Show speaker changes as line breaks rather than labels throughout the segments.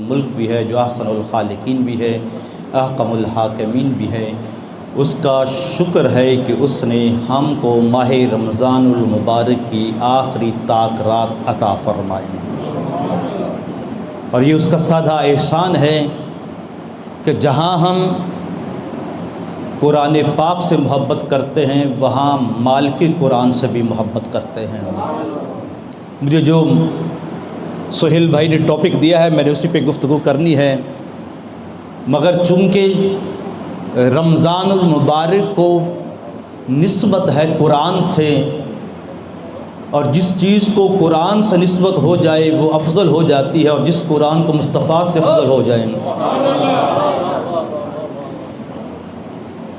الملک بھی ہے، جو احسن الخالقین بھی ہے، احکم الحاکمین بھی ہے، اس کا شکر ہے کہ اس نے ہم کو ماہ رمضان المبارک کی آخری طاق رات عطا فرمائی، اور یہ اس کا سادہ احسان ہے کہ جہاں ہم قرآن پاک سے محبت کرتے ہیں وہاں مالک قرآن سے بھی محبت کرتے ہیں۔ مجھے جو سہیل بھائی نے ٹاپک دیا ہے میں نے اسی پہ گفتگو کرنی ہے، مگر چونکہ رمضان المبارک کو نسبت ہے قرآن سے، اور جس چیز کو قرآن سے نسبت ہو جائے وہ افضل ہو جاتی ہے، اور جس قرآن کو مصطفیٰ سے افضل ہو جائے۔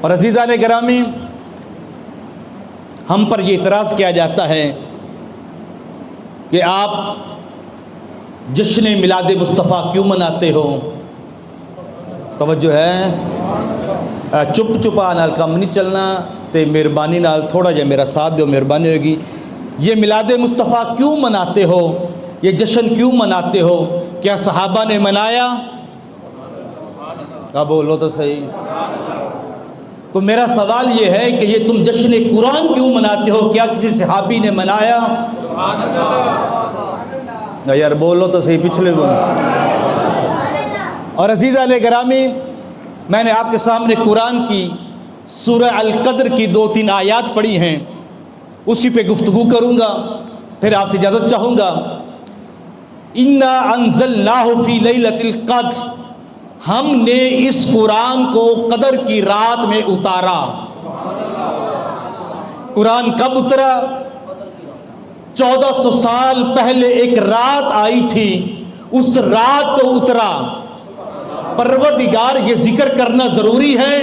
اور عزیزان گرامی، ہم پر یہ اعتراض کیا جاتا ہے کہ آپ جشن میلاد مصطفیٰ کیوں مناتے ہو؟ توجہ ہے، چپ چپا نال کم نہیں چلنا، تے مہربانی نال تھوڑا جا میرا ساتھ دیو، مہربانی ہوگی۔ یہ میلاد مصطفیٰ کیوں مناتے ہو؟ یہ جشن کیوں مناتے ہو؟ کیا صحابہ نے منایا؟ اب بولو تو صحیح۔ تو میرا سوال یہ ہے کہ یہ تم جشن قرآن کیوں مناتے ہو؟ کیا کسی صحابی نے منایا؟ یار بولو تو صحیح، پچھلے بولو۔ اور عزیزان گرامی، میں نے آپ کے سامنے قرآن کی سورہ القدر کی 2-3 آیات پڑھی ہیں، اسی پہ گفتگو کروں گا، پھر آپ سے اجازت چاہوں گا۔ اِنَّا أَنزَلْنَاهُ فِي لَيْلَةِ الْقَدْرِ، ہم نے اس قرآن کو قدر کی رات میں اتارا۔ قرآن کب اترا؟ 1400 سال پہلے ایک رات آئی تھی، اس رات کو اترا۔ پروردگار یہ ذکر کرنا ضروری ہے،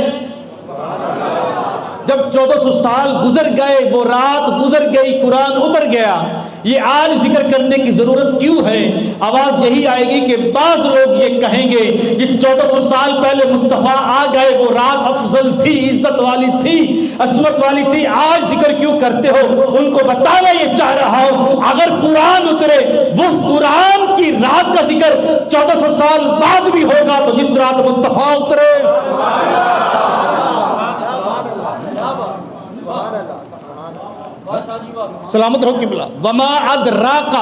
جب 1400 سال گزر گئے، وہ رات گزر گئی، قرآن اتر گیا، یہ آج ذکر کرنے کی ضرورت کیوں ہے؟ آواز یہی آئے گی کہ بعض لوگ یہ کہیں گے یہ 1400 سال پہلے مصطفیٰ آ گئے، وہ رات افضل تھی، عزت والی تھی، عظمت والی تھی، آج ذکر کیوں کرتے ہو؟ ان کو بتانا یہ چاہ رہا ہوں، اگر قرآن اترے، وہ قرآن کی رات کا ذکر 1400 سال بعد بھی ہوگا تو جس رات مصطفیٰ اترے۔ سلامت رہو قبلہ۔ وما ادراک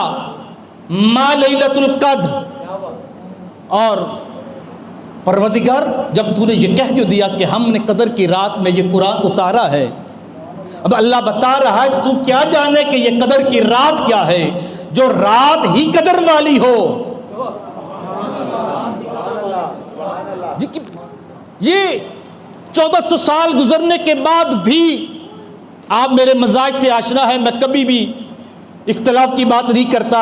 ما لیلۃ القدر، اور پروردگار جب تو نے یہ کہہ جو دیا کہ ہم نے قدر کی رات میں یہ قرآن اتارا ہے، اب اللہ بتا رہا ہے تو کیا جانے کہ یہ قدر کی رات کیا ہے، جو رات ہی قدر والی ہو۔ یہ 1400 سال گزرنے کے بعد بھی آپ میرے مزاج سے آشنا ہے، میں کبھی بھی اختلاف کی بات نہیں کرتا۔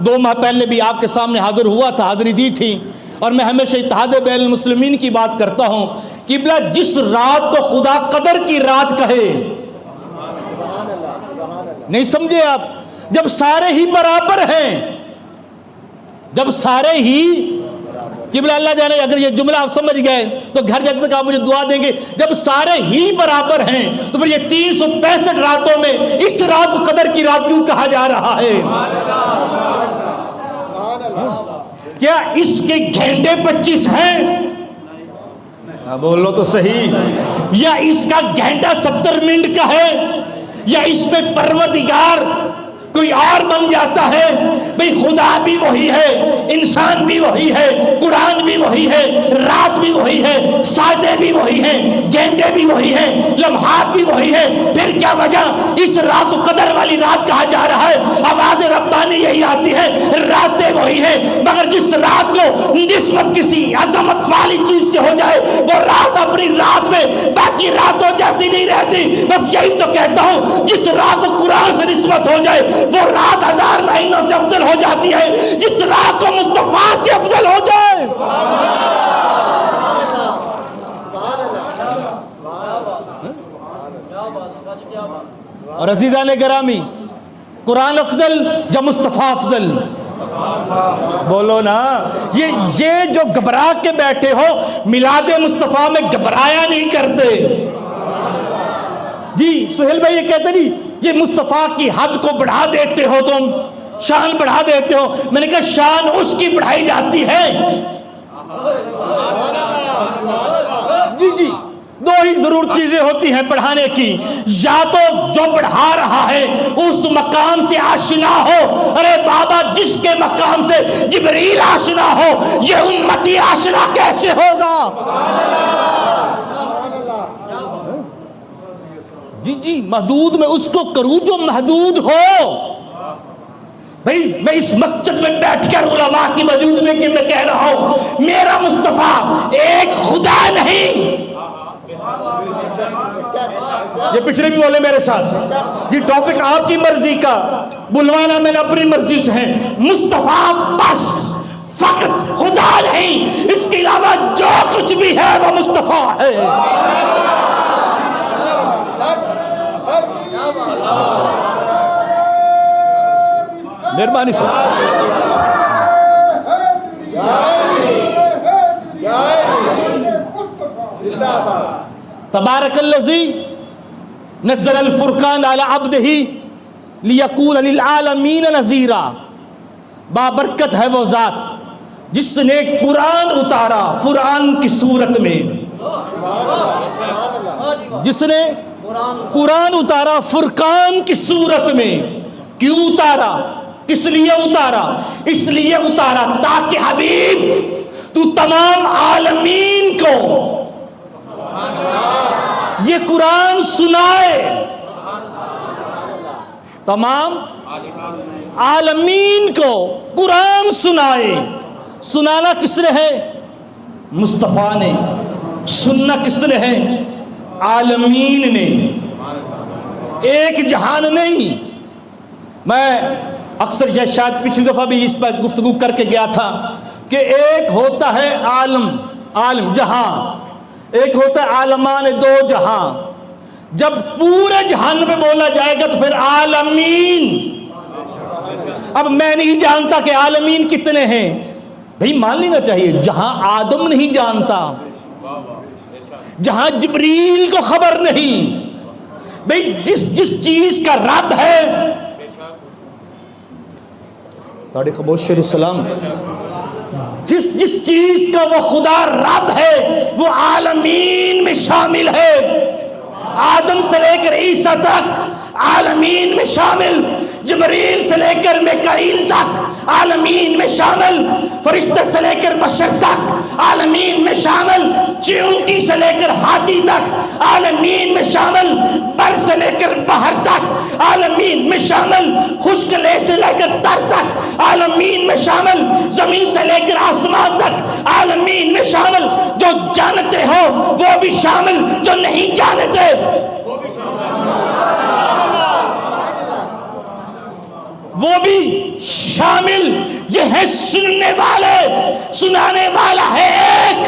2 ماہ پہلے بھی آپ کے سامنے حاضر ہوا تھا، حاضری دی تھی، اور میں ہمیشہ اتحاد بین المسلمین کی بات کرتا ہوں کہ بلا جس رات کو خدا قدر کی رات کہے، نہیں سمجھے آپ؟ جب سارے ہی برابر ہیں، جب سارے ہی، کہ بلا اللہ جانے اگر یہ جملہ آپ سمجھ گئے تو گھر جاتے تک آپ مجھے دعا دیں گے، جب سارے ہی برابر ہیں تو پھر یہ 365 راتوں میں اس رات کو قدر کی رات کیوں کہا جا رہا ہے؟ کیا اس کے گھنٹے 25 ہیں؟ بولو تو صحیح۔ یا اس کا گھنٹہ 70 منٹ کا ہے؟ یا اس میں پروردگار کوئی اور بن جاتا ہے؟ بھئی خدا بھی وہی ہے، انسان بھی وہی ہے، قرآن بھی وہی ہے، رات بھی وہی ہے، ساعتیں بھی وہی ہیں، گھنٹے بھی وہی ہیں، لمحات بھی وہی ہے، پھر کیا وجہ اس رات کو قدر والی رات کہا جا رہا ہے؟ آواز ربانی یہی آتی ہے، راتیں وہی ہیں، مگر جس رات کو نسبت کسی عظمت والی چیز سے ہو جائے، وہ رات اپنی رات میں باقی راتوں جیسی نہیں رہتی۔ بس یہی تو کہتا ہوں، جس رات کو قرآن سے نسبت ہو جائے وہ رات 1000 مہینوں سے افضل ہو جاتی ہے، جس رات کو مصطفیٰ سے افضل ہو جائے۔ اور عزیزان گرامی، قرآن افضل یا مصطفیٰ افضل؟ بولو نا۔ یہ جو گھبرا کے بیٹھے ہو، میلاد مصطفیٰ میں گھبرایا نہیں کرتے جی۔ سہیل بھائی یہ کہتے نہیں یہ مصطفیٰ کی حد کو بڑھا دیتے ہو، تم شان بڑھا دیتے ہو۔ میں نے کہا شان اس کی بڑھائی جاتی ہے ضرور چیزیں ہوتی ہیں پڑھانے کی، یا تو جو پڑھا رہا ہے اس مقام سے آشنا ہو. ارے بابا جس کے مقام سے جبریل آشنا ہو یہ امتی آشنا کیسے ہوگا؟ جی محدود میں اس کو کروں جو محدود ہو. بھئی میں اس مسجد میں بیٹھ کر علماء کی موجود میں کہ میں کہہ رہا ہوں میرا مصطفیٰ ایک خدا نہیں. یہ پچھلے بھی بولے میرے ساتھ جی، ٹاپک آپ کی مرضی کا، بلوانا میں نے اپنی مرضی سے ہے. مصطفیٰ بس فقط خدا نہیں، اس کے علاوہ جو کچھ بھی ہے وہ مصطفیٰ ہے. مہربانی سے تبارک الذی نزل الفرقان علی عبدہ لیکون للعالمین نذیرا. بابرکت ہے وہ ذات جس نے قرآن اتارا فرقان کی صورت میں، جس نے قرآن اتارا فرقان کی صورت میں. کیوں اتارا؟ کس لیے اتارا؟ اس لیے اتارا تاکہ حبیب تو تمام عالمین کو یہ قرآن سنائے. تمام عالمین کو قرآن سنائے. سنانا کس نے ہے؟ مصطفیٰ نے. سننا کس نے ہے؟ عالمین نے. ایک جہان نہیں. میں اکثر یہ شاید پچھلی دفعہ بھی اس پر گفتگو کر کے گیا تھا کہ ایک ہوتا ہے عالم جہاں، ایک ہوتا ہے عالمان دو جہاں. جب پورے جہان میں بولا جائے گا تو پھر عالمین. اب میں نہیں جانتا کہ عالمین کتنے ہیں، بھئی مان لینا چاہیے. جہاں آدم نہیں جانتا، جہاں جبریل کو خبر نہیں، بھئی جس چیز کا رب ہے تاریخ خبوش السلام، جس چیز کا وہ خدا رب ہے وہ عالمین میں شامل ہے. آدم سے لے کر عیسیٰ تک عالمین میں شامل، جبریل سے لے کر میکائیل تک عالمین میں شامل، فرشتے سے لے کر بشر تک عالمین میں شامل، چیونٹی سے لے کر ہاتھی تک عالمین میں شامل، بر سے لے کر بحر تک عالمین میں شامل، خشک لے سے لے کر تر تک عالمین میں شامل، زمین سے لے کر آسمان تک عالمین میں شامل. جو جانتے ہو وہ بھی شامل، جو نہیں جانتے وہ بھی شامل. یہ ہے سننے والے، سنانے والا ہے ایک،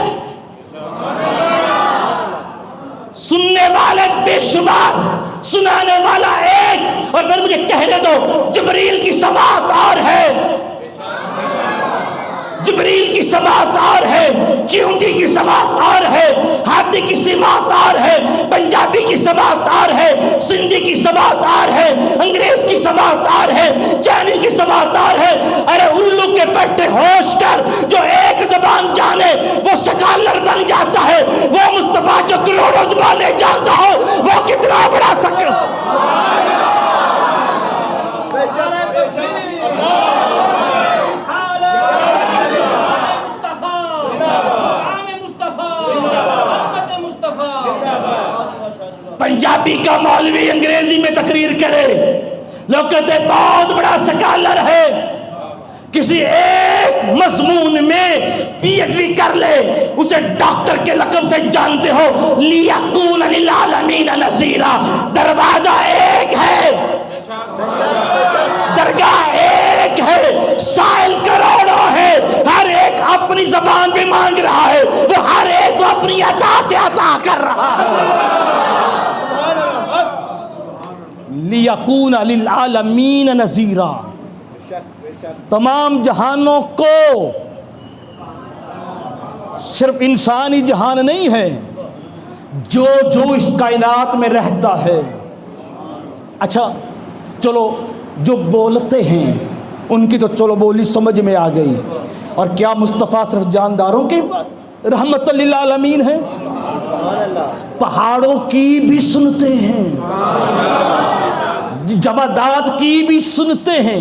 سننے والے بے شمار، سنانے والا ایک. اور پھر مجھے کہنے دو جبریل کی سماعت اور ہے، جبریل کی سماعت اور ہے، چیونٹی کی سماعت اور ہے، ہاتھی کی سماعت اور ہے، پنجابی کی سماعت اور ہے، سندھی کی سماعت اور ہے، انگریز کی سماعت اور ہے، چائنیز کی سماعت اور ہے. ارے الو کے پٹے ہوش کر، جو ایک زبان جانے وہ سکالر بن جاتا ہے. وہ مصطفیٰ جو کروڑوں زبانیں جانتا ہو وہ کتنا بڑا پنجابی کا مولوی انگریزی میں تقریر کرے، لوگ کہتے بہت بڑا سکالر ہے. کسی ایک مضمون میں پی ایچ ڈی کر لے، اسے ڈاکٹر کے لقب سے جانتے ہو. لیکون للعالمین نذیرا. دروازہ ایک ہے، درگاہ ایک ہے، سائل کروڑوں ہے. ہر ایک اپنی زبان پہ مانگ رہا ہے، وہ ہر ایک کو اپنی عطا سے عطا کر رہا ہے. لیکون للعالمین نذیرا. تمام جہانوں کو، صرف انسانی جہان نہیں ہے، جو اس کائنات میں رہتا ہے. اچھا چلو جو بولتے ہیں ان کی تو چلو بولی سمجھ میں آ گئی. اور کیا مصطفیٰ صرف جانداروں کی رحمت للعالمین ہے؟ پہاڑوں کی بھی سنتے ہیں، جمادات کی بھی سنتے ہیں۔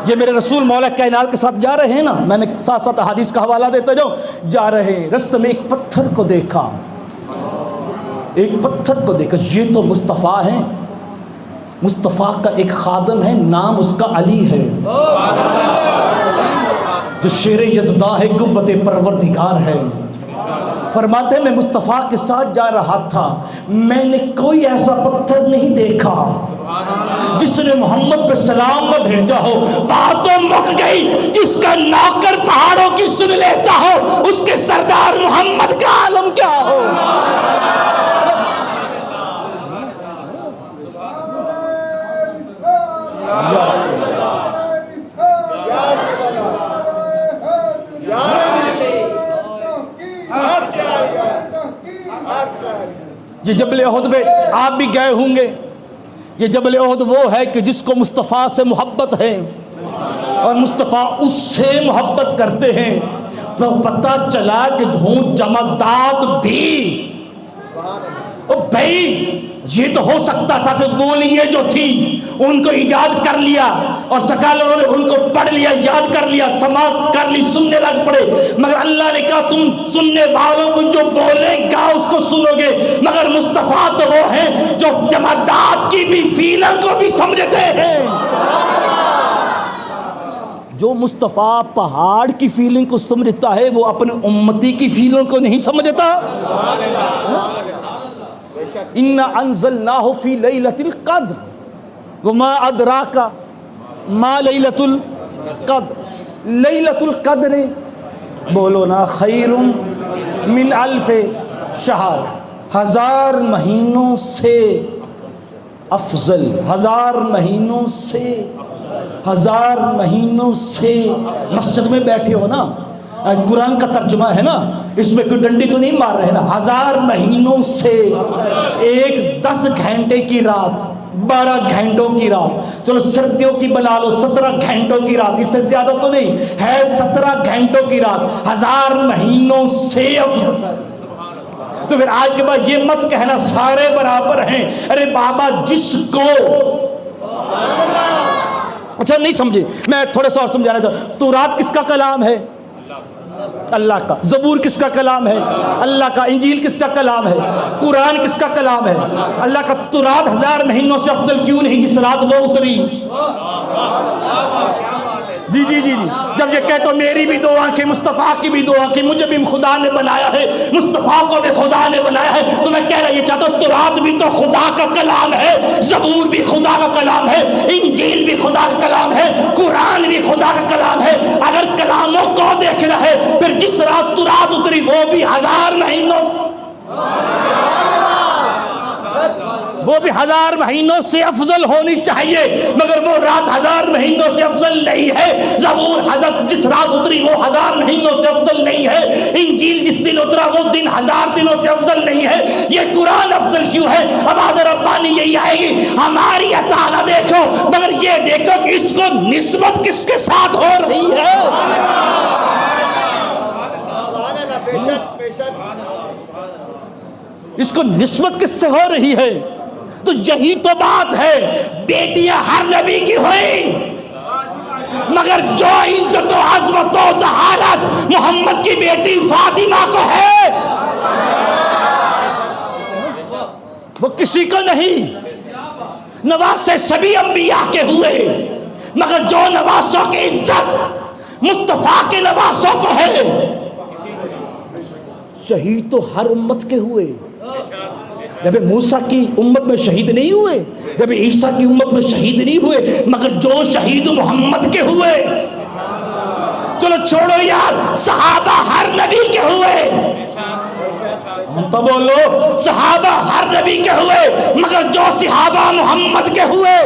یہ میرے رسول مولا کائنات کے ساتھ جا رہے ہیں نا، میں نے ساتھ ساتھ احادیث کا حوالہ دیتا جاؤں، جا رہے رستے میں ایک پتھر کو دیکھا، ایک پتھر کو دیکھا، یہ تو مصطفیٰ ہیں، مصطفیٰ کا ایک خادم ہے، نام اس کا علی ہے، جو شیر یزداں ہے، قوت پروردگار ہے۔ فرماتے ہیں میں مصطفیٰ کے ساتھ جا رہا تھا، میں نے کوئی ایسا پتھر نہیں دیکھا جس نے محمد پہ سلام نہ بھیجا ہو۔ بات تو مک گئی، جس کا نوکر پہاڑوں کی سن لیتا ہو، اس کے سردار محمد کا عالم کیا ہو۔ یہ جبل احد میں آپ بھی گئے ہوں گے، یہ جبل احد وہ ہے کہ جس کو مصطفیٰ سے محبت ہے اور مصطفیٰ اس سے محبت کرتے ہیں، تو پتہ چلا کہ ہوں جمادات بھی بھائی یہ تو ہو سکتا تھا کہ بولیے جو تھی ان کو ایجاد کر لیا اور سکالروں نے ان کو پڑھ لیا، یاد کر لیا، سماعت کر لی، سننے لگ پڑے، مگر اللہ نے کہا تم سننے والوں کو جو بولے گا اس کو سنو گے، مگر مصطفیٰ تو وہ ہیں جو جمادات کی بھی فیلنگ کو بھی سمجھتے ہیں۔ جو مصطفیٰ پہاڑ کی فیلنگ کو سمجھتا ہے وہ اپنے امتی کی فیلنگ کو نہیں سمجھتا۔ اِنَّا أَنزَلْنَاهُ فِي لَيْلَةِ الْقَدْرِ وَمَا أَدْرَاكَ مَا لَيْلَةُ الْقَدْرِ، لیلۃ القدر بولو نا خیر من الف شہر، 1000 مہینوں سے افضل، 1000 مہینوں سے، 1000 مہینوں سے۔ مسجد میں بیٹھے ہو نا، قرآن کا ترجمہ ہے نا، اس میں کوئی ڈنڈی تو نہیں مار رہے نا، 1000 مہینوں سے، ایک 10 گھنٹے کی رات، 12 گھنٹوں کی رات، چلو سردیوں کی بنا لو 17 گھنٹوں کی رات، اس سے زیادہ تو نہیں ہے، 17 گھنٹوں کی رات، 1000 مہینوں سے افضل۔ تو پھر آج کے بعد یہ مت کہنا سارے برابر ہیں، ارے بابا جس کو، اچھا نہیں سمجھے، میں تھوڑے سا اور سمجھانا چاہتا ہوں۔ تورات کس کا کلام ہے؟ اللہ کا۔ زبور کس کا کلام ہے؟ اللہ کا۔ انجیل کس کا کلام ہے؟ قرآن کس کا کلام ہے؟ اللہ کا۔ تو رات 1000 مہینوں سے افضل کیوں نہیں جس رات وہ اتری؟ جی جی جی جی، جب یہ کہتے ہو میری بھی 2 آنکھیں، مصطفیٰ کی بھی 2 آنکھیں، مجھے بھی خدا نے بنایا ہے، مصطفیٰ کو بھی خدا نے بنایا ہے، تو میں کہنا یہ چاہتا ہوں تورات بھی تو خدا کا کلام ہے، زبور بھی خدا کا کلام ہے، انجیل بھی خدا کا کلام ہے، قرآن بھی خدا کا کلام ہے۔ اگر کلاموں کو دیکھنا ہے پھر جس رات تورات اتری وہ بھی 1000 مہینوں، وہ بھی 1000 مہینوں سے افضل ہونی چاہیے، مگر وہ رات 1000 مہینوں سے افضل نہیں ہے۔ زبور حضرت جس رات اتری وہ 1000 مہینوں سے افضل نہیں ہے۔ انجیل جس دن اترا وہ دن 1000 دنوں سے افضل نہیں ہے۔ یہ قرآن افضل کیوں ہے؟ اب آج ربانی یہی آئے گی، ہماری عطا نہ دیکھو مگر یہ دیکھو کہ اس کو نسبت کس کے ساتھ ہو رہی ہے۔ اس کو نسبت کس سے ہو رہی ہے؟ تو یہی تو بات ہے، بیٹیاں ہر نبی کی ہوئی، مگر جو عزت و عظمت و طہارت محمد کی بیٹی فاطمہ کو ہے وہ کسی کو نہیں۔ نواسے سبھی انبیاء کے ہوئے، مگر جو نواسوں کی عزت مصطفیٰ کے نواسوں کو ہے۔ شہید تو ہر امت کے ہوئے، جب موسیٰ کی امت میں شہید نہیں ہوئے، جب عیسیٰ کی امت میں شہید نہیں ہوئے، مگر جو شہید محمد کے ہوئے۔ چلو چھوڑو یار، صحابہ ہر نبی کے ہوئے، ہم تو بولو صحابہ ہر نبی کے ہوئے، مگر جو صحابہ محمد کے ہوئے۔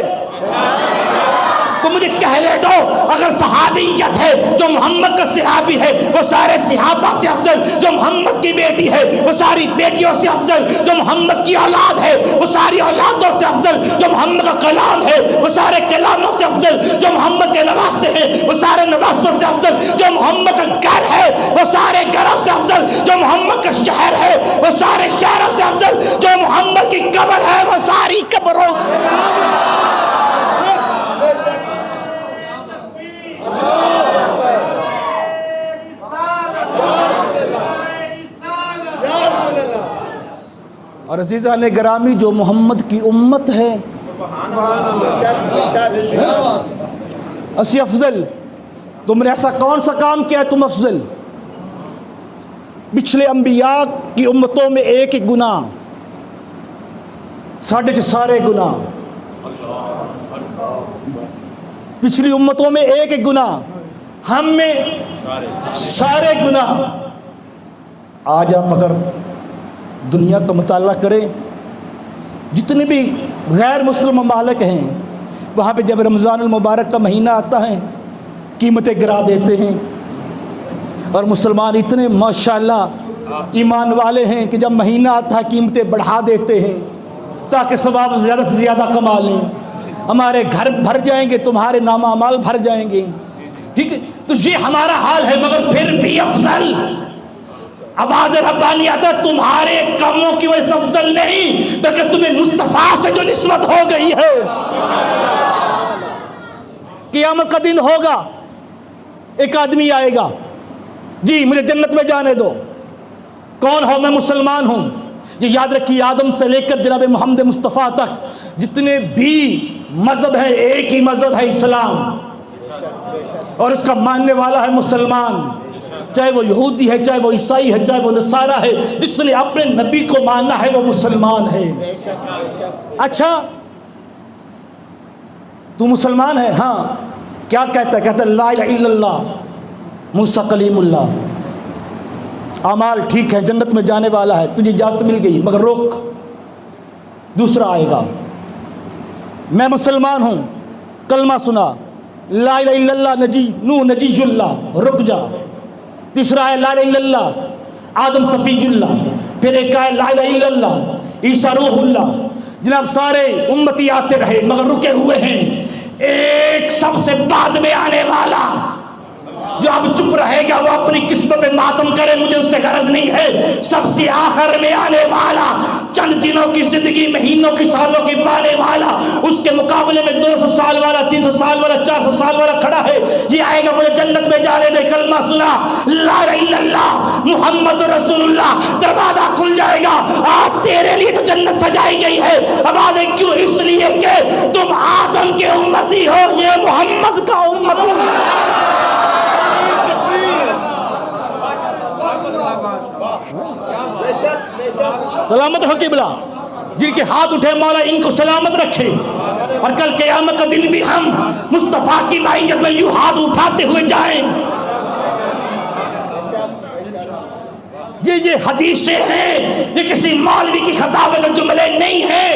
تو مجھے کہنے دو، اگر صحابیت ہے جو محمد کا صحابی ہے وہ سارے صحابہ سے افضل، جو محمد کی بیٹی ہے وہ ساری بیٹیوں سے افضل، جو محمد کی اولاد ہے وہ ساری اولادوں سے افضل، جو محمد کا کلام ہے وہ سارے کلاموں سے افضل، جو محمد کے نواسے ہیں وہ سارے نواسوں سے افضل، جو محمد کا گھر ہے وہ سارے گھروں سے افضل، جو محمد کا شہر ہے وہ سارے شہروں قبر ہے وہ ساری قبروں اور عزیزان گرامی جو محمد کی امت ہے اسی افضل تم نے ایسا کون سا کام کیا ہے تم افضل؟ پچھلے انبیاء کی امتوں میں ایک ایک گناہ، ساڑھے سارے گناہ، پچھلی امتوں میں ایک ایک گناہ، ہم میں سارے گناہ۔ آج آپ اگر دنیا کا مطالعہ کریں، جتنے بھی غیر مسلم ممالک ہیں وہاں پہ جب رمضان المبارک کا مہینہ آتا ہے قیمتیں گرا دیتے ہیں، اور مسلمان اتنے ماشاءاللہ ایمان والے ہیں کہ جب مہینہ آتا ہے قیمتیں بڑھا دیتے ہیں تاکہ ثواب زیادہ سے زیادہ کما لیں۔ ہمارے گھر بھر جائیں گے، تمہارے نامہ اعمال بھر جائیں گے، ٹھیک ہے؟ تو یہ ہمارا حال ہے، مگر پھر بھی افضل آواز ربانی آتا ہے تمہارے کاموں کی وجہ سے افضل نہیں، بلکہ تمہیں مصطفیٰ سے جو نسبت ہو گئی ہے۔ قیامت کا دن ہوگا، ایک آدمی آئے گا، جی مجھے جنت میں جانے دو، کون ہو؟ میں مسلمان ہوں۔ یہ یاد رکھیے آدم سے لے کر جناب محمد مصطفیٰ تک جتنے بھی مذہب ہیں ایک ہی مذہب ہے اسلام، اور اس کا ماننے والا ہے مسلمان، چاہے وہ یہودی ہے، چاہے وہ عیسائی ہے، چاہے وہ نصارہ ہے، جس نے اپنے نبی کو ماننا ہے وہ مسلمان ہے۔ اچھا تو مسلمان ہے؟ ہاں۔ کیا کہتا ہے؟ کہتا ہے لا الہ الا اللہ موسیٰ کلیم اللہ، اعمال ٹھیک ہے، جنت میں جانے والا ہے، تجھے اجازت مل گئی، مگر رک، دوسرا آئے گا، میں مسلمان ہوں، کلمہ سنا، لا الہ الا اللہ نجی اللہ، رک جا۔ تیسرا ہے لا الہ الا اللہ آدم صفی اللہ، پھر ایک ہے لا الہ الا اللہ عیسیٰ روح اللہ۔ جناب سارے امتی آتے رہے مگر رکے ہوئے ہیں، ایک سب سے بعد میں آنے والا جو اب چپ رہے گا وہ اپنی قسمت پہ ماتم کرے، مجھے اس سے غرض نہیں ہے۔ سب سے آخر میں آنے والا، چند دنوں کی زندگی، مہینوں کی، سالوں کی پانے والا، اس کے مقابلے میں 200 سال والا، 300 سال والا، 400 سال والا کھڑا ہے، یہ آئے گا مجھے جنت میں جانے دے، کلمہ سنا لا الہ الا اللہ محمد رسول اللہ، دروازہ کھل جائے گا، آج تیرے لیے تو جنت سجائی گئی ہے۔ اب آگے کیوں؟ اس لیے کہ تم آدم کے امتی ہو، یہ محمد کا امتی ہے۔ سلامت ہو قبلہ، جن کے ہاتھ اٹھے مولا ان کو سلامت رکھے، اور کل قیامت کا دن بھی ہم مصطفیٰ کی معیت میں یوں ہاتھ اٹھاتے ہوئے جائیں۔ یہ حدیثیں ہیں، یہ کسی مولوی کی خطابت کے جملے نہیں ہیں۔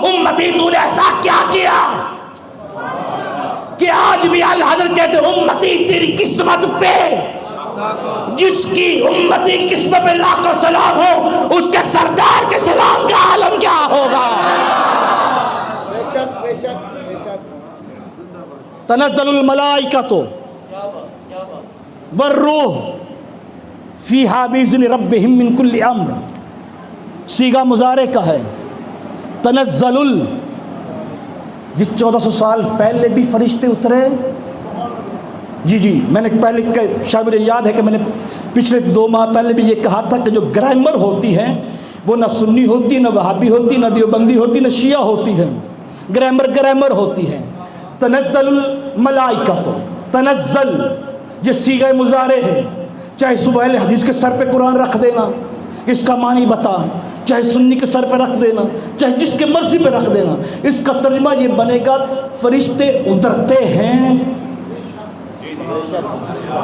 امتی تو نے ایسا کیا کیا کہ آج بھی اعلیٰ حضرت کہتے امتی تیری قسمت پہ، جس کی امتی کی قسمت پہ لاکھوں سلام ہو، اس کے سردار کے سلام کا عالم کیا ہوگا؟ تنزل الملائکۃ والروح فیہا بإذن ربہم من کل امر، صیغہ مضارع کا ہے۔ تنزل یہ 1400 سال پہلے بھی فرشتے اترے۔ جی میں نے پہلے شاید مجھے یاد ہے کہ میں نے پچھلے 2 ماہ پہلے بھی یہ کہا تھا کہ جو گرامر ہوتی ہے وہ نہ سنی ہوتی، نہ وہابی ہوتی، نہ دیوبندی ہوتی، نہ شیعہ ہوتی ہے، گرامر ہوتی ہے۔ تنزل الملائکۃ، تنزل یہ صیغہ مضارع ہے، چاہے صبح اہل حدیث کے سر پہ قرآن رکھ دینا، اس کا معنی بتا، چاہے سنی کے سر پہ رکھ دینا، چاہے جس کے مرضی پہ رکھ دینا، اس کا ترجمہ یہ بنے گا فرشتے اترتے ہیں،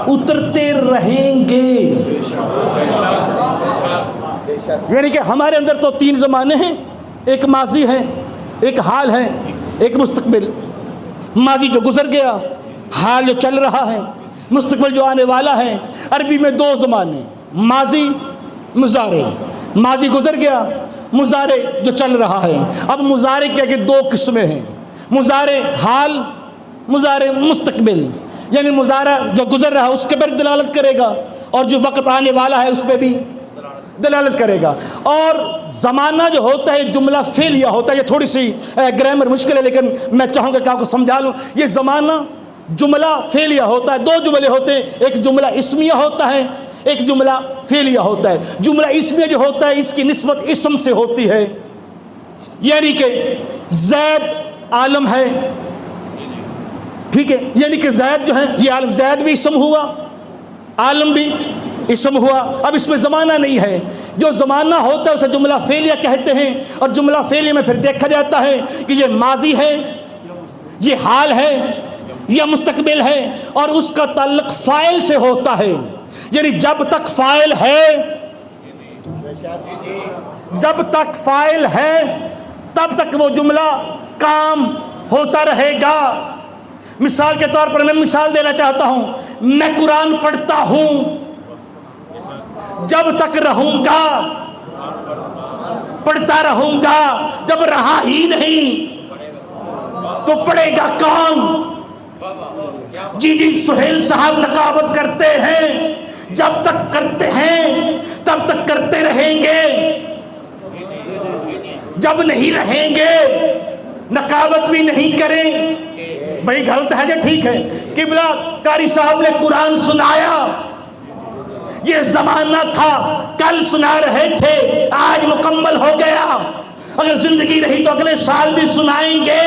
اترتے رہیں گے۔ یعنی کہ ہمارے اندر تو 3 زمانے ہیں، ایک ماضی ہے، ایک حال ہے، ایک مستقبل۔ ماضی جو گزر گیا، حال جو چل رہا ہے، مستقبل جو آنے والا ہے۔ عربی میں 2 زمانے، ماضی مضارع۔ ماضی گزر گیا، مضارع جو چل رہا ہے۔ اب مضارع کے آگے 2 قسمیں ہیں، مضارع حال، مضارع مستقبل۔ یعنی مضارع جو گزر رہا ہے اس کے پر دلالت کرے گا، اور جو وقت آنے والا ہے اس پہ بھی دلالت کرے گا. اور زمانہ جو ہوتا ہے جملہ فعلیہ ہوتا ہے. یہ تھوڑی سی گرامر مشکل ہے لیکن میں چاہوں گا کہ آپ کو سمجھا لوں. یہ زمانہ جملہ فعلیہ ہوتا ہے. دو جملے ہوتے ہیں, ایک جملہ اسمیہ ہوتا ہے, ایک جملہ فعلیہ ہوتا ہے. جملہ اسمیہ جو ہوتا ہے اس کی نسبت اسم سے ہوتی ہے, یعنی کہ زید عالم ہے, ٹھیک ہے, یعنی کہ زید جو ہے یہ عالم, زید بھی اسم ہوا, عالم بھی اسم ہوا. اب اس میں زمانہ نہیں ہے. جو زمانہ ہوتا ہے اسے جملہ فعلیہ کہتے ہیں, اور جملہ فعلیہ میں پھر دیکھا جاتا ہے کہ یہ ماضی ہے, یہ حال ہے یا مستقبل ہے, اور اس کا تعلق فاعل سے ہوتا ہے. یعنی جب تک فاعل ہے, جب تک فاعل ہے تب تک وہ جملہ کام ہوتا رہے گا. مثال کے طور پر میں مثال دینا چاہتا ہوں, میں قرآن پڑھتا ہوں, جب تک رہوں گا پڑھتا رہوں گا, جب رہا ہی نہیں تو پڑھے گا کون؟ جی سہیل صاحب نقابت کرتے ہیں, جب تک کرتے ہیں تب تک کرتے رہیں گے, جب نہیں رہیں گے نقابت بھی نہیں کریں. بھائی غلط ہے یا ٹھیک ہے؟ قبلہ قاری صاحب نے قرآن سنایا, یہ زمانہ تھا, کل سنا رہے تھے, آج مکمل ہو گیا. اگر زندگی رہی تو اگلے سال بھی سنائیں گے,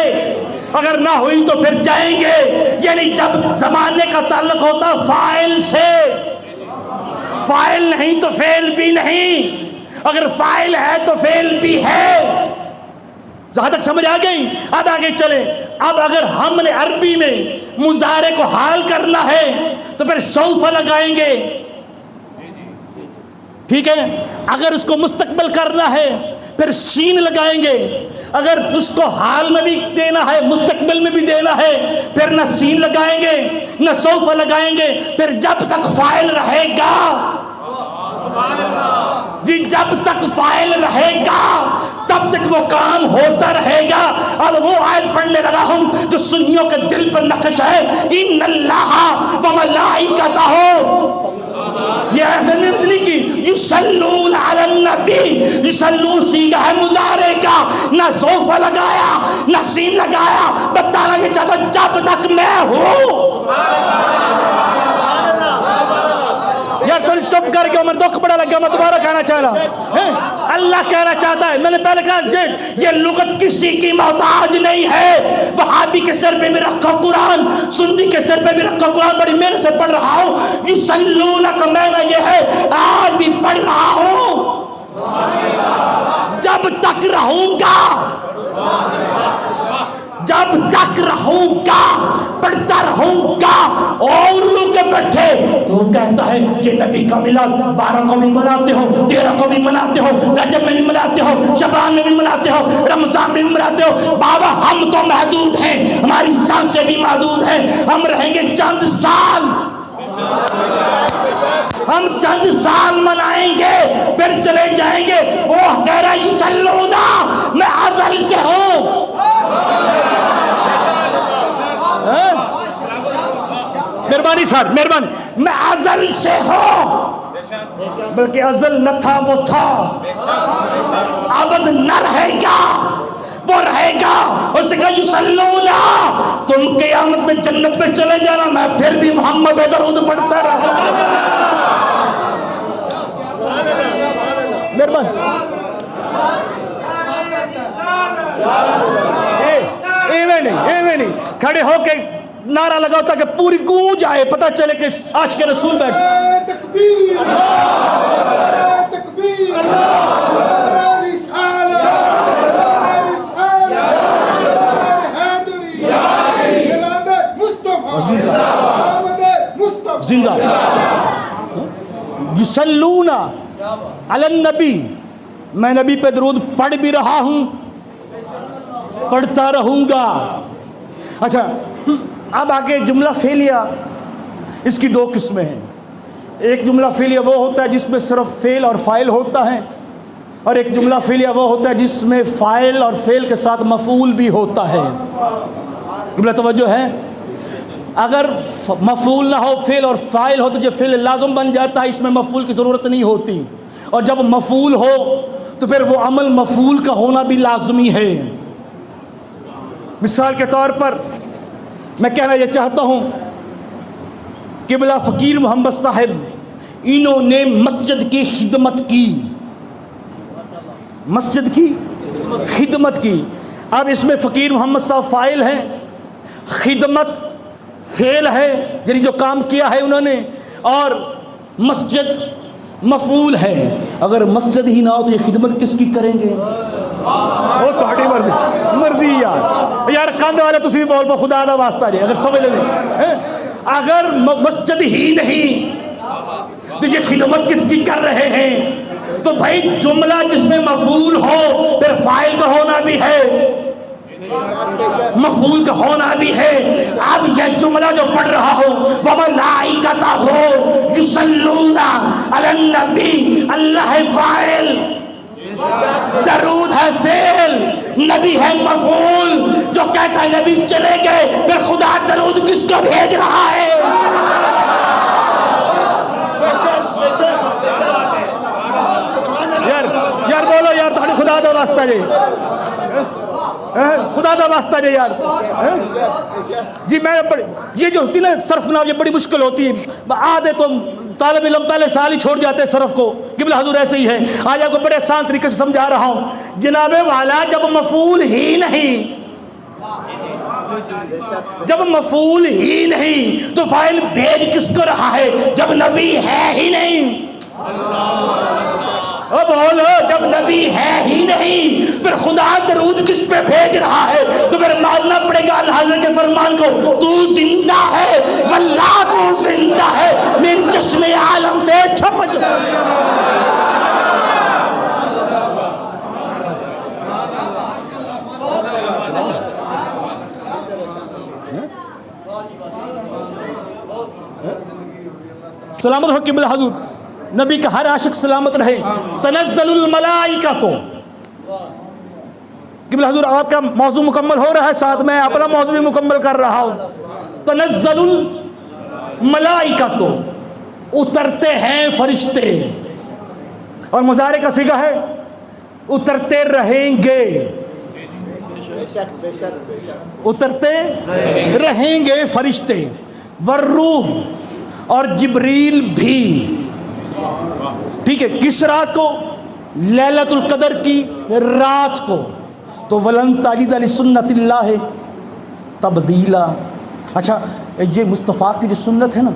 اگر نہ ہوئی تو پھر جائیں گے. یعنی جب زمانے کا تعلق ہوتا فاعل سے, فاعل نہیں تو فعل بھی نہیں, اگر فاعل ہے تو فعل بھی ہے. جہاں تک سمجھ آ گئی؟ اب آگے چلیں. اب اگر ہم نے عربی میں مضارع کو حال کرنا ہے تو پھر سوف لگائیں گے, ٹھیک ہے. اگر اس کو مستقبل کرنا ہے پھر سین لگائیں گے. اگر اس کو حال میں بھی دینا ہے مستقبل میں بھی دینا ہے پھر نہ سین لگائیں گے نہ سوف لگائیں گے. پھر جب تک فاعل رہے گا, جی جب تک فاعل رہے گا تب تک وہ کام ہوتا رہے گا. اب وہ آیت پڑھنے لگا ہوں جو سنیوں کے دل پر نقش ہے, ان اللہ و ملائکتہ, یہ ایسے نہیں کی یصلون علی النبی, یصلون سیغہ ہے مضارع کا, نہ سوف لگایا نہ سین لگایا. بتانا یہ چاہتا جب تک میں ہوں. یار تھوڑی چپ کر کے عمر دکھ بڑا لگا, میں دوبارہ کہنا چاہ رہا. اللہ کہنا چاہتا ہے, میں نے پہلے کہا یہ لغت کسی کی محتاج نہیں ہے. وہابی کے سر پہ بھی رکھو قرآن, سنی کے سر پہ بھی رکھو قرآن, بڑی میرے سے پڑھ رہا ہوں. یصلون کا معنی یہ ہے آج بھی پڑھ رہا ہوں, جب تک رہوں گا, جب تک رہوں گا پڑھتا رہوں گا. اور لوگ کے بیٹھے تو کہتا ہے یہ نبی کا میلاد 12 کو بھی مناتے ہو, 13 کو بھی مناتے ہو, رجب میں بھی مناتے ہو, شعبان میں بھی مناتے ہو, رمضان میں بھی مناتے ہو. بابا ہم تو محدود ہیں, ہماری سانسیں بھی محدود ہیں, ہم رہیں گے چند سال, ہم چند سال منائیں گے پھر چلے جائیں گے. وہ کہہ رہا ہے یصلون, میں ازل سے ہوں. مہربانی صاحب مہربانی, میں ازل سے ہوں, بلکہ ازل نہ تھا وہ تھا, ابد نہ رہے گا وہ رہے گا. اس نے کہا یصلون, تم قیامت میں جنت پہ چلے جانا, میں پھر بھی محمد پہ درود پڑھتا رہا. مہربانی ایویں نہیں کھڑے ہو کے نعرہ لگاؤ تاکہ پوری گونج آئے, پتہ چلے کہ عاشق رسول بیٹھے.
تکبیر, تکبیر, رسالہ, حیدری, ولادت مصطفیٰ, آمد مصطفیٰ,
زندہ. یصلون علی النبی, میں نبی پہ درود پڑھ بھی رہا ہوں, پڑھتا رہوں گا. اچھا اب آگے جملہ فعلیہ, اس کی 2 قسمیں ہیں. ایک جملہ فعلیہ وہ ہوتا ہے جس میں صرف فعل اور فاعل ہوتا ہے, اور ایک جملہ فعلیہ وہ ہوتا ہے جس میں فاعل اور فعل کے ساتھ مفعول بھی ہوتا ہے. جملہ توجہ ہے, اگر مفعول نہ ہو فعل اور فاعل ہو تو جو فعل لازم بن جاتا ہے, اس میں مفعول کی ضرورت نہیں ہوتی. اور جب مفعول ہو تو پھر وہ عمل مفعول کا ہونا بھی لازمی ہے. مثال کے طور پر میں کہنا یہ چاہتا ہوں قبلہ فقیر محمد صاحب انہوں نے مسجد کی خدمت کی، مسجد کی خدمت کی. اب اس میں فقیر محمد صاحب فاعل ہیں، خدمت فعل ہے یعنی جو کام کیا ہے انہوں نے، اور مسجد مفعول ہے. اگر مسجد ہی نہ ہو تو یہ خدمت کس کی کریں گے؟ وہ تہاڈی مرضی یار کاندھ والے تسی بھی بول پا خدا دا واسطہ جی اگر سمجھ لیں. اگر مسجد ہی نہیں تو یہ خدمت کس کی کر رہے ہیں؟ تو بھائی جملہ جس میں مفعول ہو پھر فاعل کا ہونا بھی ہے، مفعول کا ہونا بھی ہے. اب یہ جملہ جو پڑھ رہا ہو وَمَلَائِكَتَهُ يُصَلُّونَ عَلَى النَّبِيِّ، اللہ ہے فاعل، درود ہے فعل، نبی ہے مفعول. جو کہتا ہے نبی چلے گئے پھر خدا درود کس کو بھیج رہا ہے؟ یار بولو یار تھوڑی خدا دا واسطہ جی، خدا دا واسطہ جی یار جی. میں یہ جو ہوتی نا صرف نام یہ بڑی مشکل ہوتی ہے. آدھے تو طالب علم پہلے سال ہی چھوڑ جاتے ہیں صرف کو. قبلہ حضور ایسے ہی ہے. آج آپ کو بڑے آسان طریقے سے سمجھا رہا ہوں. جناب والا جب مفعول ہی نہیں، جب مفعول ہی نہیں تو فاعل بھیج کس کو رہا ہے جب نبی ہے ہی نہیں؟ اب بولو جب نبی ہے ہی نہیں پھر خدا درود کس پہ بھیج رہا ہے؟ تو پھر ماننا پڑے گا اللہ حضرت کے فرمان کو، تو زندہ ہے واللہ تو زندہ ہے، میری چشم عالم سے چھپ جا. سلامت ہو قبلہ حضور، نبی کا ہر عاشق سلامت رہے. تنزل الملائکہ، تو قبلہ حضور آپ کا موضوع مکمل ہو رہا ہے، ساتھ میں اپنا موضوع بھی مکمل کر رہا ہوں. تنزل الملائکہ، تو اترتے ہیں فرشتے، اور مضارع کا صیغہ ہے اترتے رہیں گے، اترتے رہیں گے فرشتے. والروح، اور جبریل بھی. ٹھیک ہے، کس رات کو؟ لیلۃ القدر کی رات کو. تو ولن تجد لسنت اللہ تبدیلا. اچھا یہ مصطفیٰ کی جو سنت ہے نا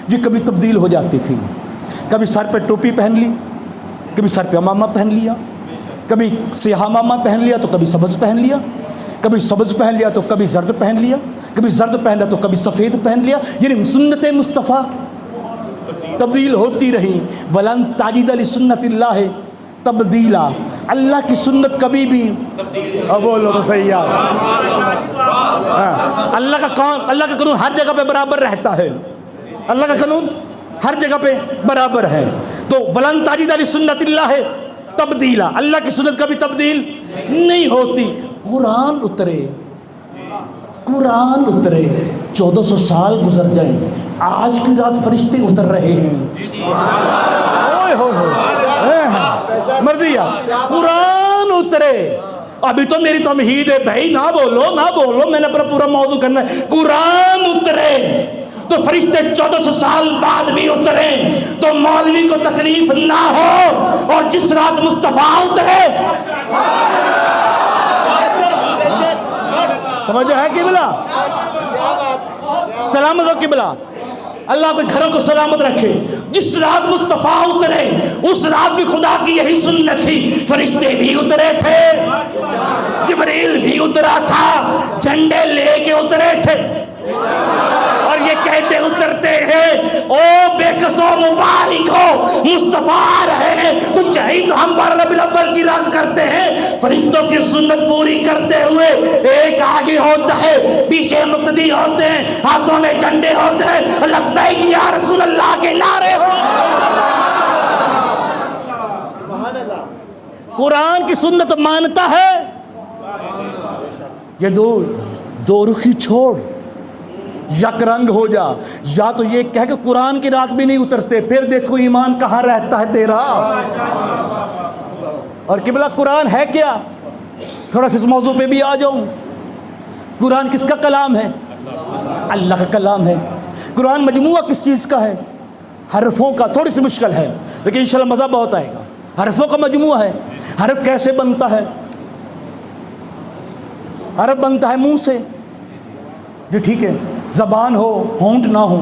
یہ کبھی تبدیل ہو جاتی تھی. کبھی سر پہ ٹوپی پہن لی، کبھی سر پہ امامہ پہن لیا، کبھی سیاہ امامہ پہن لیا تو کبھی سبز پہن لیا، کبھی سبز پہن لیا تو کبھی زرد پہن لیا، کبھی زرد پہن لیا تو کبھی سفید پہن لیا. یعنی سنت مصطفیٰ تبدیل ہوتی رہی. ولن تجد لسنت اللہ تبدیلا. اللہ کی سنت کبھی بھی بولو تو صحیح یار. اللہ کا قانون ہر جگہ پہ برابر رہتا ہے. اللہ کا قانون ہر جگہ پہ برابر ہے. تو ولن تجد لسنت اللہ تبدیلا، اللہ کی سنت کبھی تبدیل نہیں ہوتی. قرآن اترے 1400 سال گزر جائیں، آج کی رات فرشتے اتر رہے ہیں. مرضی قرآن اترے. ابھی تو میری تمہید ہے بھائی، نہ بولو میں نے اپنا پورا موضوع کرنا ہے. قرآن اترے تو فرشتے 1400 سال بعد بھی اترے تو مولوی کو تکلیف نہ ہو. اور جس رات مصطفیٰ اترے، سمجھو ہے قبلہ، سلامت ہو قبلہ، اللہ کے گھروں کو سلامت رکھے. جس رات مصطفیٰ اترے اس رات بھی خدا کی یہی سنت تھی. فرشتے بھی اترے تھے، جبریل بھی اترا تھا، جھنڈے لے کے اترے تھے، اور یہ کہتے اترتے ہیں او بے کسو مبارک ہو مصطفیٰ آ رہے ہیں. تو چاہیے تو ہم 12 ربیع الاول کی رات کرتے ہیں، فرشتوں کی سنت پوری کرتے ہوئے ایک آگے ہوتا ہے، پیچھے مقتدی ہوتے ہیں، ہاتھوں میں جھنڈے ہوتے ہیں، لبیک یا رسول اللہ کے نعرے ہو. قرآن کی سنت مانتا ہے. یہ دو رخی چھوڑ یک رنگ ہو جا، یا تو یہ کہہ کہ قرآن کی رات بھی نہیں اترتے، پھر دیکھو ایمان کہاں رہتا ہے تیرا۔ اور قبلہ قرآن ہے کیا؟ تھوڑا سا اس موضوع پہ بھی آ جاؤں۔ قرآن کس کا کلام ہے؟ اللہ کا کلام ہے۔ قرآن مجموعہ کس چیز کا ہے؟ حرفوں کا۔ تھوڑی سی مشکل ہے لیکن انشاءاللہ مزہ بہت آئے گا۔ حرفوں کا مجموعہ ہے۔ حرف کیسے بنتا ہے؟ حرف بنتا ہے منہ سے، جو ٹھیک ہے زبان ہو ہونٹ نہ ہو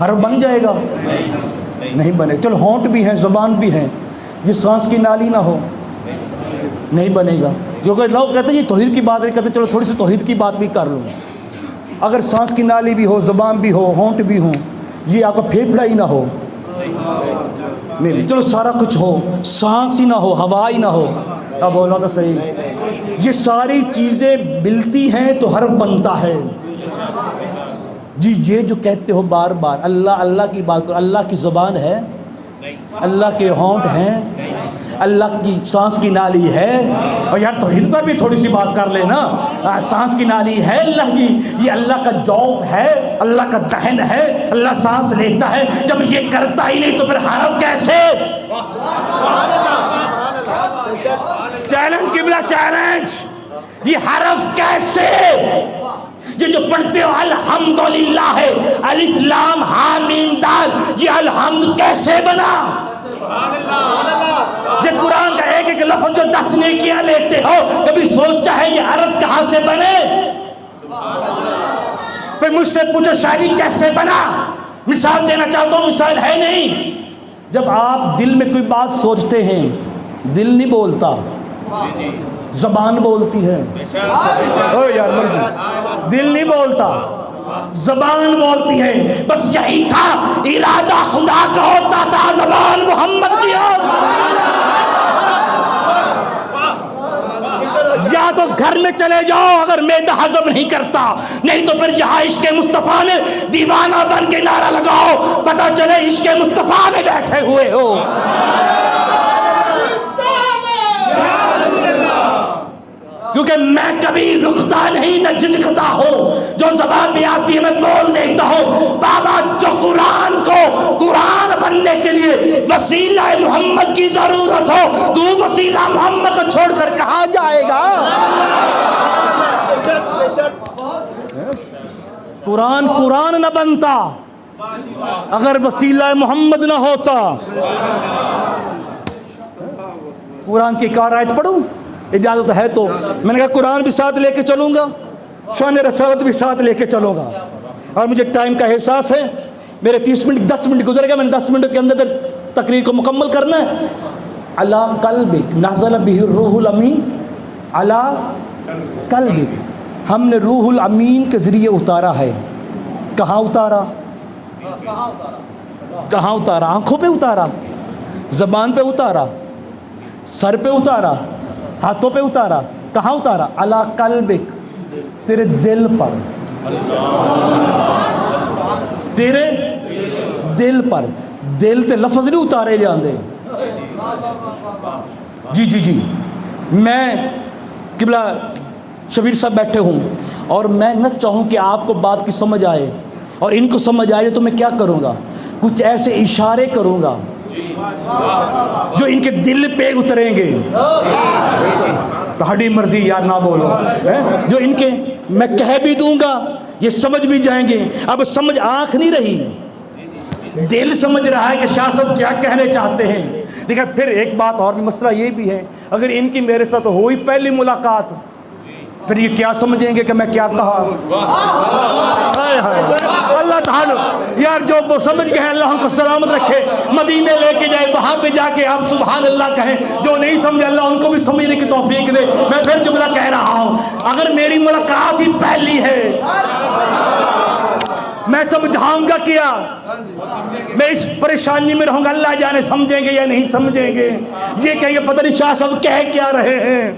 حرف بن جائے گا؟ نہیں بنے۔ چلو ہونٹ بھی ہے زبان بھی ہے، یہ سانس کی نالی نہ ہو نہیں بنے گا۔ جو کہ لوگ کہتے ہیں یہ توحید کی بات ہے، کہتے ہیں چلو تھوڑی سی توحید کی بات بھی کر لوں۔ اگر سانس کی نالی بھی ہو، زبان بھی ہو، ہونٹ بھی ہو، یہ آپ کا پھیپھڑا ہی نہ ہو، نہیں چلو سارا کچھ ہو، سانس ہی نہ ہو، ہوا ہی نہ ہو، اب بولا تو صحیح، یہ ساری چیزیں ملتی ہیں تو حرف بنتا ہے۔ جی یہ جو کہتے ہو بار بار اللہ اللہ کی بات کرو، اللہ کی زبان ہے، اللہ کے ہونٹ ہیں، اللہ کی سانس کی نالی ہے، اور یار توحید پر بھی تھوڑی سی بات کر لے نا۔ سانس کی نالی ہے اللہ کی، یہ اللہ کا جوف ہے، اللہ کا دہن ہے، اللہ سانس لیتا ہے۔ جب یہ کرتا ہی نہیں تو پھر حرف کیسے؟ چیلنج قبلہ چیلنج، یہ حرف کیسے؟ یہ جو پڑھتے ہو الحمدللہ ہے، الف لام ہا میم دال، یہ الحمد کیسے بنا؟ یہ قرآن کا ایک ایک لفظ جو 10 نیکیاں لیتے ہو، کبھی سوچا ہے یہ حرف کہاں سے بنے؟ پھر مجھ سے پوچھو شاعری کیسے بنا؟ مثال دینا چاہتا ہوں، مثال ہے نہیں۔ جب آپ دل میں کوئی بات سوچتے ہیں، دل نہیں بولتا، زبان بولتی ہے۔ اوہ یار مرضی، دل نہیں بولتا، زبان بولتی ہے۔ بس یہی تھا، ارادہ خدا کا ہوتا تھا، زبان محمد کی ہو۔ یا تو گھر میں چلے جاؤ اگر معدہ ہضم نہیں کرتا، نہیں تو پھر یہاں عشق مصطفیٰ میں دیوانہ بن کے نعرہ لگاؤ، پتہ چلے عشق مصطفیٰ میں بیٹھے ہوئے ہو۔ کیونکہ میں کبھی رکتا نہیں نہ جھجکتا ہوں، جو زبان پہ آتی ہے میں بول دیتا ہوں۔ بابا جو قرآن کو قرآن بننے کے لیے وسیلہ محمد کی ضرورت ہو، تو وسیلہ محمد کو چھوڑ کر کہاں جائے گا؟ قرآن قرآن نہ بنتا اگر وسیلہ محمد نہ ہوتا۔ قرآن کی ایک اور آیت پڑھوں؟ اجازت ہے تو؟ میں نے کہا قرآن بھی ساتھ لے کے چلوں گا، شان رسالت بھی ساتھ لے کے چلوں گا، اور مجھے ٹائم کا احساس ہے، میرے 10 منٹ گزر گیا، میں نے 10 منٹ کے اندر تقریر کو مکمل کرنا ہے۔ علی قلبک نزل بہ الروح الامین، علی قلبک، ہم نے روح الامین کے ذریعے اتارا ہے۔ کہاں اتارا؟ کہاں اتارا؟ آنکھوں پہ اتارا، زبان پہ اتارا، سر پہ اتارا، ہاتھوں پہ اتارا، کہاں اتارا؟ علی قلبک، تیرے دل پر، تیرے دل پر۔ دل تے لفظ نہیں اتارے جاندے۔ جی میں قبلہ شبیر صاحب بیٹھے ہوں اور میں نہ چاہوں کہ آپ کو بات کی سمجھ آئے اور ان کو سمجھ آئے تو میں کیا کروں گا؟ کچھ ایسے اشارے کروں گا جو ان کے دل پہ اتریں گے۔ تہاڈی مرضی یار، نہ بولو، جو ان کے میں کہہ بھی دوں گا یہ سمجھ بھی جائیں گے۔ اب سمجھ آنکھ نہیں رہی، دل سمجھ رہا ہے کہ شاہ صاحب کیا کہنے چاہتے ہیں۔ دیکھیں پھر ایک بات اور بھی، مسئلہ یہ بھی ہے، اگر ان کی میرے ساتھ ہوئی پہلی ملاقات، پھر یہ کیا سمجھیں گے کہ میں کیا کہا؟ اللہ تعالیٰ یار جو سمجھ گئے اللہ ان کو سلامت رکھے، مدینے لے کے جائے، وہاں پہ جا کے آپ سبحان اللہ کہیں، جو نہیں سمجھے اللہ ان کو بھی سمجھنے کی توفیق دے۔ میں پھر جملہ کہہ رہا ہوں، اگر میری ملاقات ہی پہلی ہے، میں سمجھاؤں گا کیا؟ میں اس پریشانی میں رہوں گا، اللہ جانے سمجھیں گے یا نہیں سمجھیں گے، یہ کہیں گے پتہ نہیں شاہ صاحب کہہ کیا رہے ہیں۔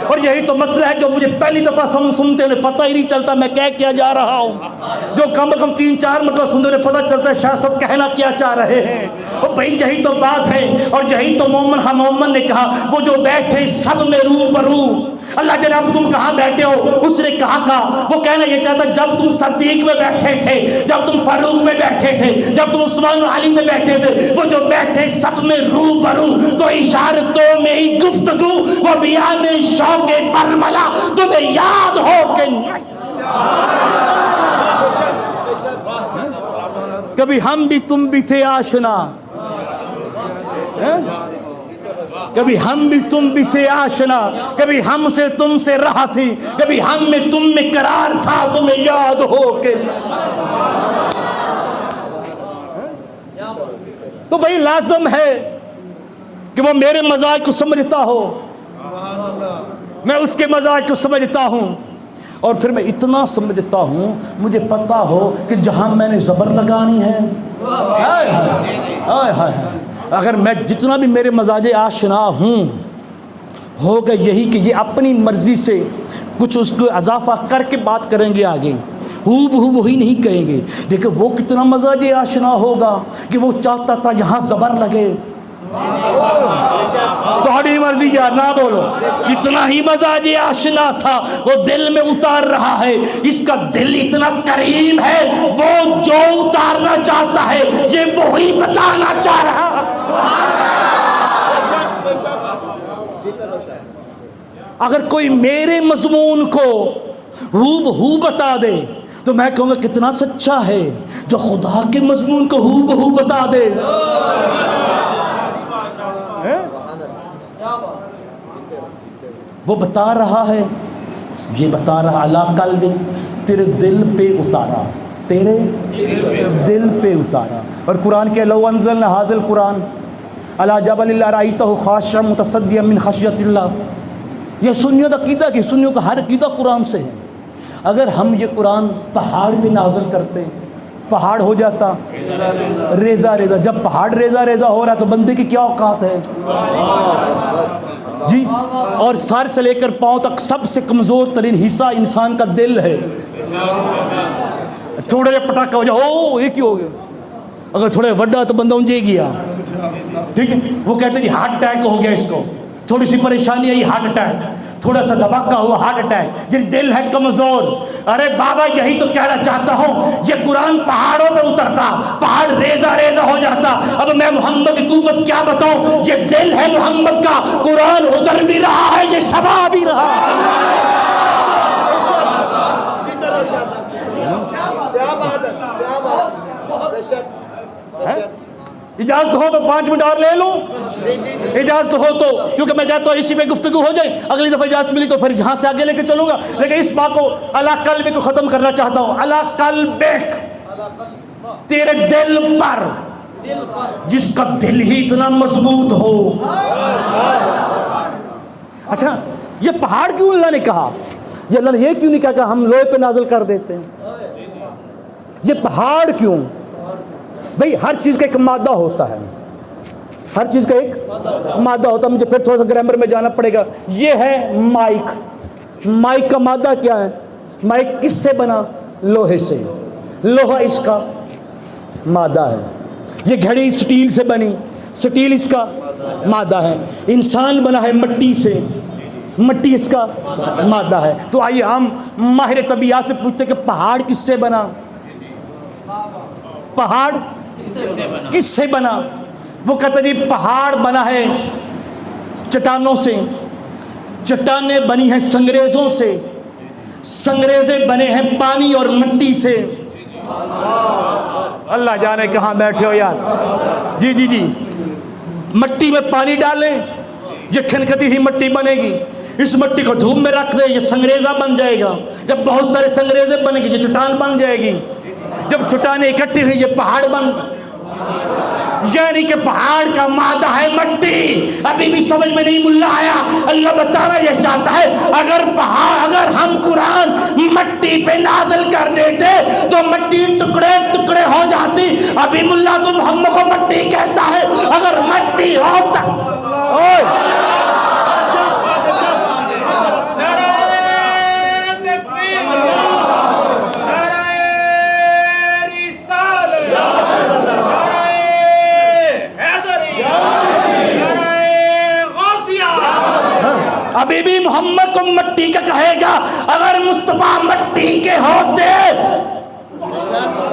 اور یہی تو مسئلہ ہے جو مجھے پہلی دفعہ سنتے انہیں پتہ ہی نہیں چلتا میں کیا جا رہا ہوں، جو کم از کم 3-4 مرتبہ سنتے انہیں پتہ چلتا ہے شاہ صاحب کہنا کیا چاہ رہے ہیں۔ اور بھائی یہی تو بات ہے، اور یہی تو مومن نے کہا وہ جو بیٹھے سب میں رو برو، اللہ جناب تم کہاں بیٹھے ہو؟ اس نے کہا وہ کہنا یہ چاہتا جب تم صدیق میں بیٹھے تھے، جب تم فاروق میں بیٹھے تھے، جب تم عثمان و علی میں بیٹھے تھے، وہ جو بیٹھے سب میں روبرو تو اشارتوں میں ہی گفتگو، وہ بیان شوق برملا تمہیں یاد ہو کہ نہیں؟ کبھی ہم بھی تم بھی تھے آشنا، کبھی ہم بھی تم بھی تھے آشنا، کبھی ہم سے تم سے رہا تھی، کبھی ہم میں تم میں قرار تھا، تمہیں یاد ہو کہ تو بھائی لازم ہے کہ وہ میرے مزاج کو سمجھتا ہو، میں اس کے مزاج کو سمجھتا ہوں، اور پھر میں اتنا سمجھتا ہوں مجھے پتا ہو کہ جہاں میں نے زبر لگانی ہے، اگر میں جتنا بھی میرے مزاج آشنا ہوں ہوگا یہی کہ یہ اپنی مرضی سے کچھ اس کو اضافہ کر کے بات کریں گے، آگے ہو بہو وہی نہیں کہیں گے، لیکن وہ کتنا مزاج آشنا ہوگا کہ وہ چاہتا تھا یہاں زبر لگے، تمہاری مرضی یار نہ بولو، اتنا ہی مزاج آشنا تھا، وہ دل میں اتار رہا ہے، اس کا دل اتنا کریم ہے، وہ جو اتارنا چاہتا ہے یہ وہی بتانا چاہ رہا ہے۔ اگر کوئی میرے مضمون کو ہو بہو بتا دے تو میں کہوں گا کتنا سچا ہے جو خدا کے مضمون کو ہو بہو بتا دے۔ وہ بتا رہا ہے، یہ بتا رہا اللہ قلب، تیرے دل پہ اتارا، تیرے دل پہ اتارا۔ اور قرآن کے لو انزلنا ھذا القرآن علی جبل لرأیتہ خاشعا متصدعا من خشیۃ اللہ۔ یہ سنیوں کا عقیدہ کہ سنیوں کا ہر عقیدہ قرآن سے ہے۔ اگر ہم یہ قرآن پہاڑ پہ نازل کرتے، پہاڑ ہو جاتا ریزہ ریزہ۔ جب پہاڑ ریزہ ریزہ ہو رہا تو بندے کی کیا اوقات ہے جی؟ اور سر سے لے کر پاؤں تک سب سے کمزور ترین حصہ انسان کا دل ہے۔ تھوڑا جا پٹاخہ ہو جائے او یہ کیوں ہو گیا، اگر تھوڑا وڈا تو بندہ انجے گیا، ٹھیک ہے؟ وہ کہتے ہیں جی ہارٹ اٹیک ہو گیا اس کو، تھوڑی سی پریشانی آئی ہارٹ اٹیک، تھوڑا سا دھماکہ ہوا ہارٹ اٹیک، یہ دل ہے کمزور۔ ارے بابا یہی تو کہنا چاہتا ہوں، یہ قرآن پہاڑوں پہ اترتا، پہاڑ ریزہ ریزہ ہو جاتا۔ اب میں محمد کی قوت کیا بتاؤں، یہ دل ہے محمد کا، قرآن اتر بھی رہا ہے، یہ شبا بھی رہا ہے۔ اجازت ہو تو 5 منٹ اور لے لوں، اجازت ہو تو، کیونکہ میں چاہتا ہوں اسی میں گفتگو ہو جائے، اگلی دفعہ اجازت ملی تو پھر یہاں سے آگے لے کے چلوں گا، لیکن اس بات کو اللہ قلب کو ختم کرنا چاہتا ہوں۔ اللہ قلبک، تیرے دل پر، جس کا دل ہی اتنا مضبوط ہو۔ اچھا یہ پہاڑ کیوں اللہ نے کہا، یہ اللہ نے یہ کیوں نہیں کہا کہ ہم لوہے پہ نازل کر دیتے ہیں؟ یہ پہاڑ کیوں؟ بھئی ہر چیز کا ایک مادہ ہوتا ہے، ہر چیز کا ایک مادہ ہوتا ہے۔ مجھے پھر تھوڑا سا گرامر میں جانا پڑے گا۔ یہ ہے مائک، مائک کا مادہ کیا ہے؟ مائک کس سے بنا؟ لوہے سے، لوہا اس کا مادہ ہے۔ یہ گھڑی سٹیل سے بنی، سٹیل اس کا مادہ ہے۔ انسان بنا ہے مٹی سے، مٹی اس کا مادہ ہے۔ تو آئیے ہم ماہر طبیعت سے پوچھتے کہ پہاڑ کس سے بنا؟ پہاڑ کس سے بنا؟ وہ کہتا جی پہاڑ بنا ہے چٹانوں سے، چٹانیں بنی ہیں سنگریزوں سے، سنگریزے بنے ہیں پانی اور مٹی سے۔ اللہ جانے کہاں بیٹھے ہو یار۔ جی جی جی، مٹی میں پانی ڈالیں یہ کھنکتی ہوئی مٹی بنے گی، اس مٹی کو دھوپ میں رکھ دے یہ سنگریزہ بن جائے گا، جب بہت سارے سنگریزے بنے گی یہ چٹان بن جائے گی، جب چٹانیں اکٹھی ہوئی یہ پہاڑ بن، یعنی کہ پہاڑ کا مادہ ہے مٹی۔ ابھی بھی سمجھ میں نہیں ملا آیا، اللہ بتانا یہ چاہتا ہے اگر ہم قرآن مٹی پہ نازل کر دیتے تو مٹی ٹکڑے ٹکڑے ہو جاتی۔ ابھی ملا تو محمد کو مٹی کہتا ہے، اگر مٹی ہوتا ابھی بھی محمد کو مٹی کا کہے گا. اگر مصطفیٰ مٹی کے ہوتے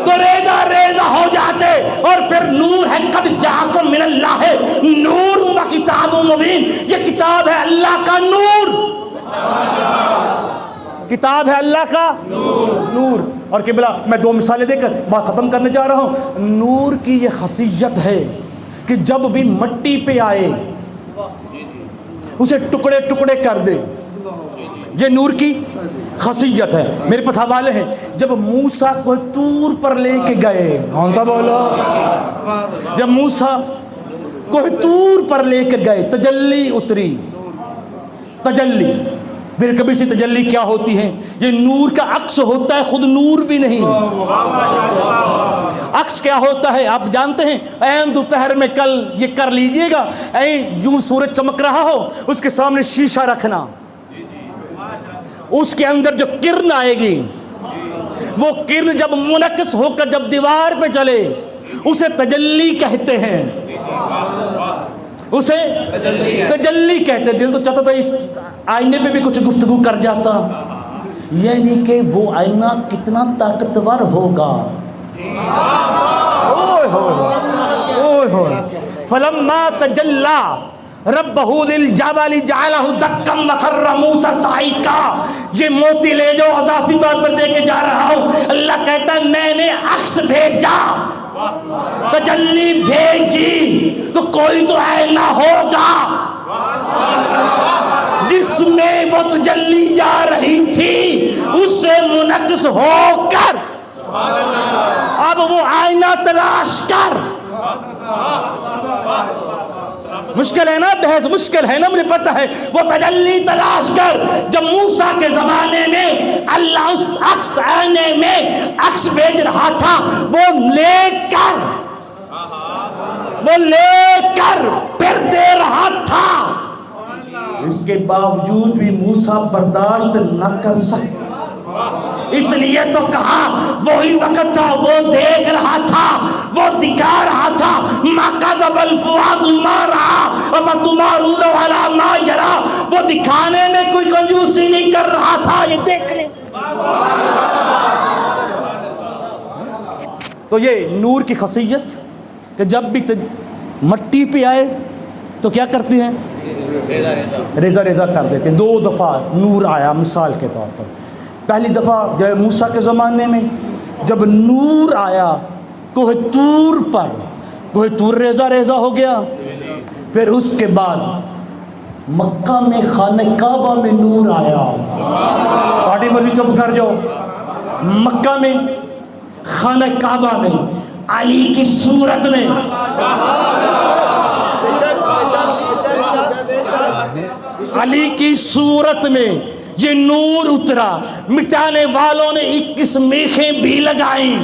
تو ریزہ ریزہ ہو جاتے. اور پھر نور ہے قد جاءکم من اللہ نور و کتاب مبین. یہ کتاب ہے اللہ کا نور, کتاب ہے اللہ کا نور. اور قبلہ میں 2 مثالیں دے کر بات ختم کرنے جا رہا ہوں. نور کی یہ خاصیت ہے کہ جب بھی مٹی پہ آئے اسے ٹکڑے ٹکڑے کر دے. یہ نور کی خاصیت ہے. میرے پاس حوالے ہیں. جب موسیٰ کو طور پر لے کے گئے, ہونتا بولو, جب موسیٰ کو طور پر لے کر گئے تجلی اتری. تجلی پھر کبھی سے تجلی کیا ہوتی ہے؟ یہ نور کا عکس ہوتا ہے, خود نور بھی نہیں. عکس کیا ہوتا ہے آپ جانتے ہیں؟ این دوپہر میں کل یہ کر لیجئے گا, یوں سورج چمک رہا ہو, اس کے سامنے شیشہ رکھنا, اس کے اندر جو کرن آئے گی, وہ کرن جب منعکس ہو کر جب دیوار پہ چلے اسے تجلی کہتے ہیں. اسے تجلی کہتے. دل تو چاہتا تھا اس آئینے پہ بھی کچھ گفتگو کر جاتا, یعنی کہ وہ آئینہ کتنا طاقتور ہوگا. فلما تجلی ربہ للجبل جعلہ دکا وخر موسیٰ صعقا. یہ موتی لے جو اضافی طور پر دے کے جا رہا ہوں. اللہ کہتا ہے میں نے عکس بھیجا, تجلی بھیجی, تو کوئی تو آئینہ ہوگا جس میں وہ تجلی جا رہی تھی, اس سے منعکس ہو کر اب وہ آئینہ تلاش کر. مشکل ہے نا بحث, مشکل ہے نا, مجھے پتہ ہے. وہ تجلی تلاش کر. جب موسیٰ کے زمانے میں اللہ اس عکس آئینے میں عکس بھیج رہا تھا, وہ لے کر پھر دے رہا تھا, اس کے باوجود بھی موسیٰ برداشت نہ کر سکے. اس لیے تو کہا وہی وقت تھا, وہ دیکھ رہا تھا, وہ دکھا رہا تھا. ما کذب الفؤاد ما رأى افتمارون علی ما یری. وہ دکھانے میں کوئی کنجوسی نہیں کر رہا تھا, یہ دیکھنے. تو یہ نور کی خاصیت کہ جب بھی مٹی پہ آئے تو کیا کرتے ہیں؟ ریزہ ریزہ کر دیتے. 2 دفعہ نور آیا مثال کے طور پر. پہلی دفعہ جب موسیٰ کے زمانے میں جب نور آیا کوہ طور پر, کوہ طور ریزہ ریزہ ہو گیا. پھر اس کے بعد مکہ میں خانہ کعبہ میں نور آیا. پارٹی مرضی چپ کر جاؤ. مکہ میں خانہ کعبہ میں علی کی صورت میں, علی کی صورت میں یہ نور اترا. مٹانے والوں نے 21 میخیں بھی لگائیں.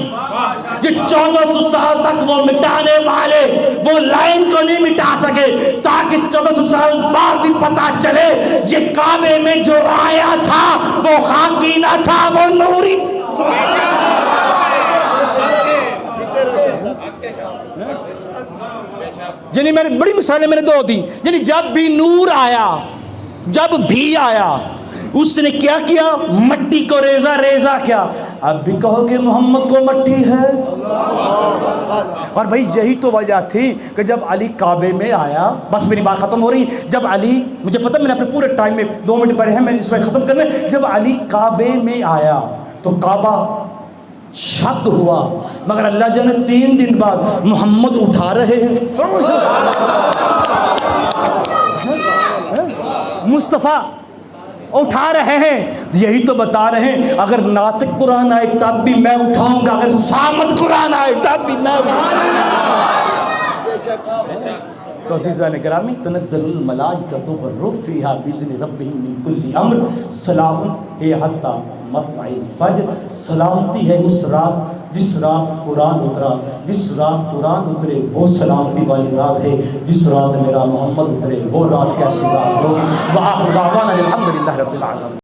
یہ 1400 سال تک وہ مٹانے والے وہ لائن کو نہیں مٹا سکے, تاکہ 1400 سال بعد بھی پتا چلے یہ کعبے میں جو آیا تھا وہ خاکی نہ تھا, وہ نوری. یعنی میں نے بڑی مثالیں میں نے 2 دی. یعنی جب بھی نور آیا, جب بھی آیا, اس نے کیا کیا؟ مٹی کو ریزہ ریزہ کیا. اب بھی کہو کہ محمد کو مٹی ہے. اور بھائی یہی تو وجہ تھی کہ جب علی کعبے میں آیا, بس میری بات ختم ہو رہی. جب علی, مجھے پتہ میں نے اپنے پورے ٹائم میں 2 منٹ پڑے ہیں, میں اس میں ختم کرنے. جب علی کعبے میں آیا تو کعبہ شک ہوا, مگر اللہ جانے 3 دن بعد محمد اٹھا رہے ہیں. مصطفیٰ اٹھا رہے ہیں. یہی تو بتا رہے ہیں اگر ناطق قرآن آئے تب بھی میں اٹھاؤں گا, اگر صامت قرآن آئے تب بھی میں اٹھاؤں گا. تو عزیزان گرامی, تنزل الملائکۃ والروح فیہا بإذن ربہم من کل امر سلام ہی حتی مطلع الفجر. سلامتی ہے اس رات جس رات قرآن اترا. جس رات قرآن اترے وہ سلامتی والی رات ہے. جس رات میرا محمد اترے وہ رات کیسی رات ہوگی. وآخر دعوانا الحمدللہ رب العالمین.